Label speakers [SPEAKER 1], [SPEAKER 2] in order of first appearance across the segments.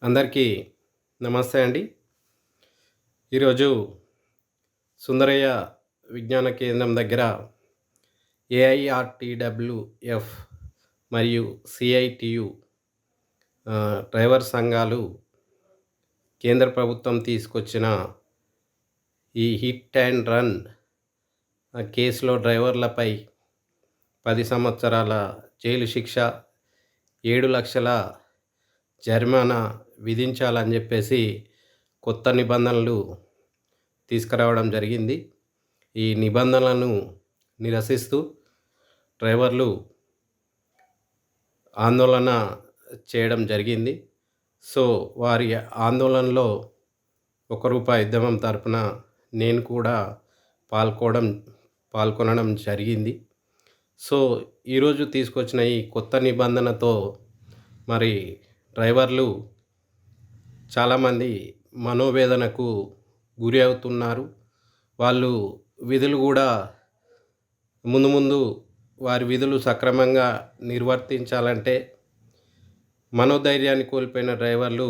[SPEAKER 1] అందరికీ నమస్తే అండి. ఈరోజు సుందరయ్య విజ్ఞాన కేంద్రం దగ్గర ఏఐఆర్టీడబ్ల్యూఎఫ్ మరియు సిఐటియు డ్రైవర్ సంఘాలు కేంద్ర ప్రభుత్వం తీసుకొచ్చిన ఈ హిట్ అండ్ రన్ కేసులో డ్రైవర్లపై 10 సంవత్సరాల జైలు శిక్ష, 7 లక్షల జరిమానా విధించాలని చెప్పేసి కొత్త నిబంధనలు తీసుకురావడం జరిగింది. ఈ నిబంధనలను నిరసిస్తూ డ్రైవర్లు ఆందోళన చేయడం జరిగింది. సో వారి ఆందోళనలో రూపాయి ఉద్యమం తరపున నేను కూడా పాల్గొనడం జరిగింది. సో ఈరోజు తీసుకొచ్చిన ఈ కొత్త నిబంధనతో మరి డ్రైవర్లు చాలామంది మనోవేదనకు గురి అవుతున్నారు. వాళ్ళు విధులు కూడా ముందు వారి విధులు సక్రమంగా నిర్వర్తించాలంటే మనోధైర్యాన్ని కోల్పోయిన డ్రైవర్లు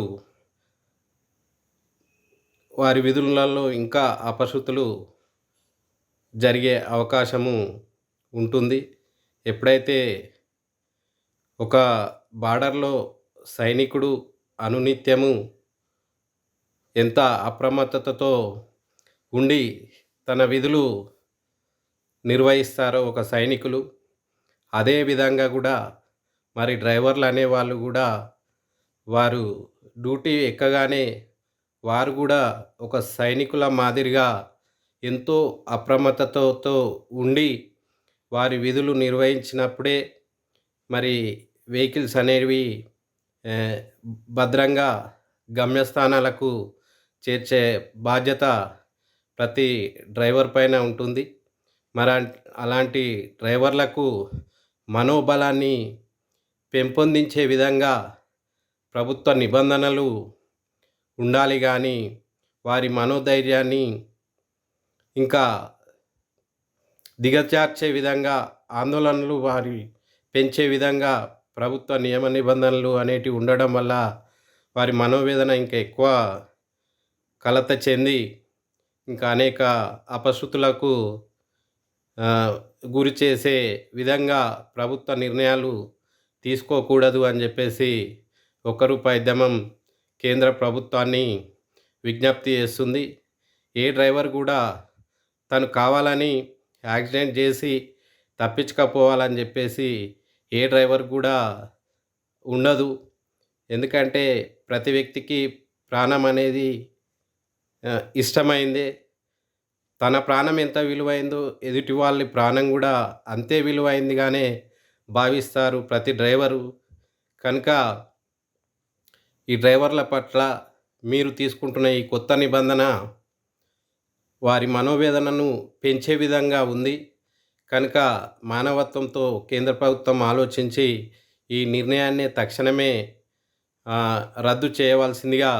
[SPEAKER 1] వారి విధులలో ఇంకా అపశృతులు జరిగే అవకాశము ఉంటుంది. ఎప్పుడైతే ఒక బార్డర్లో సైనికుడు అనునిత్యము ఎంత అప్రమత్తతతో ఉండి తన విధులు నిర్వహిస్తారో ఒక సైనికులు, అదే విధంగా కూడా మరి డ్రైవర్లు అనేవాళ్ళు కూడా వారు డ్యూటీ ఎక్కగానే వారు కూడా ఒక సైనికుల మాదిరిగా ఎంతో అప్రమత్తతతో ఉండి వారి విధులు నిర్వహించినప్పుడే మరి వెహికల్స్ అనేవి భద్రంగా గమ్యస్థానాలకు చేర్చే బాధ్యత ప్రతి డ్రైవర్ పైన ఉంటుంది. అలాంటి డ్రైవర్లకు మనోబలాన్ని పెంపొందించే విధంగా ప్రభుత్వ నిబంధనలు ఉండాలి, కానీ వారి మనోధైర్యాన్ని ఇంకా దిగజార్చే విధంగా ఆందోళనలు వారి పెంచే విధంగా ప్రభుత్వ నియమ నిబంధనలు అనేటివి ఉండడం వల్ల వారి మనోవేదన ఇంకా ఎక్కువ కలత చెంది ఇంకా అనేక అపశృతులకు గురి చేసే విధంగా ప్రభుత్వ నిర్ణయాలు తీసుకోకూడదు అని చెప్పేసి రూపాయి ఉద్యమం కేంద్ర ప్రభుత్వాన్ని విజ్ఞప్తి చేస్తుంది. ఏ డ్రైవర్ కూడా తను కావాలని యాక్సిడెంట్ చేసి తప్పించకపోవాలని చెప్పేసి ఏ డ్రైవర్ కూడా ఉండదు. ఎందుకంటే ప్రతి వ్యక్తికి ప్రాణం అనేది ఇష్టమైందే. తన ప్రాణం ఎంత విలువైందో ఎదుటి వాళ్ళ ప్రాణం కూడా అంతే విలువైందిగానే భావిస్తారు ప్రతి డ్రైవరు. కనుక ఈ డ్రైవర్ల పట్ల మీరు తీసుకుంటున్న ఈ కొత్త నిబంధన వారి మనోవేదనను పెంచే విధంగా ఉంది. కనుక మానవత్వంతో కేంద్ర ప్రభుత్వం ఆలోచించి ఈ నిర్ణయాన్ని తక్షణమే రద్దు చేయవలసిందిగా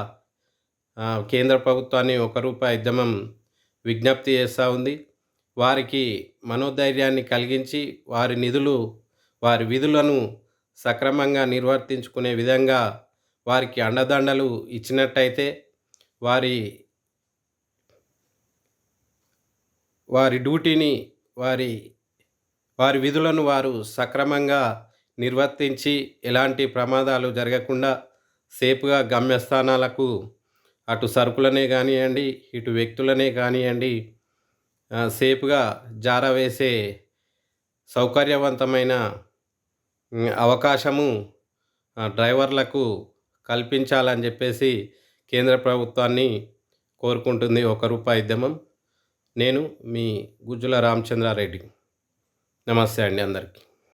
[SPEAKER 1] కేంద్ర ప్రభుత్వాన్ని రూపాయి ఉద్యమం విజ్ఞప్తి చేస్తూ ఉంది. వారికి మనోధైర్యాన్ని కలిగించి వారి విధులను సక్రమంగా నిర్వర్తించుకునే విధంగా వారికి అండదండలు ఇచ్చినట్టయితే వారి డ్యూటీని వారి విధులను వారు సక్రమంగా నిర్వర్తించి ఎలాంటి ప్రమాదాలు జరగకుండా సేఫ్గా గమ్యస్థానాలకు అటు సరుకులనే కానివ్వండి, ఇటు వ్యక్తులనే కానివ్వండి సేఫ్గా జారవేసే సౌకర్యవంతమైన అవకాశము డ్రైవర్లకు కల్పించాలని చెప్పేసి కేంద్ర ప్రభుత్వాన్ని కోరుకుంటుంది రూపాయి ఉద్యమం. నేను మీ గుజ్జుల రామచంద్రారెడ్డి. నమస్తే అండి అందరికీ.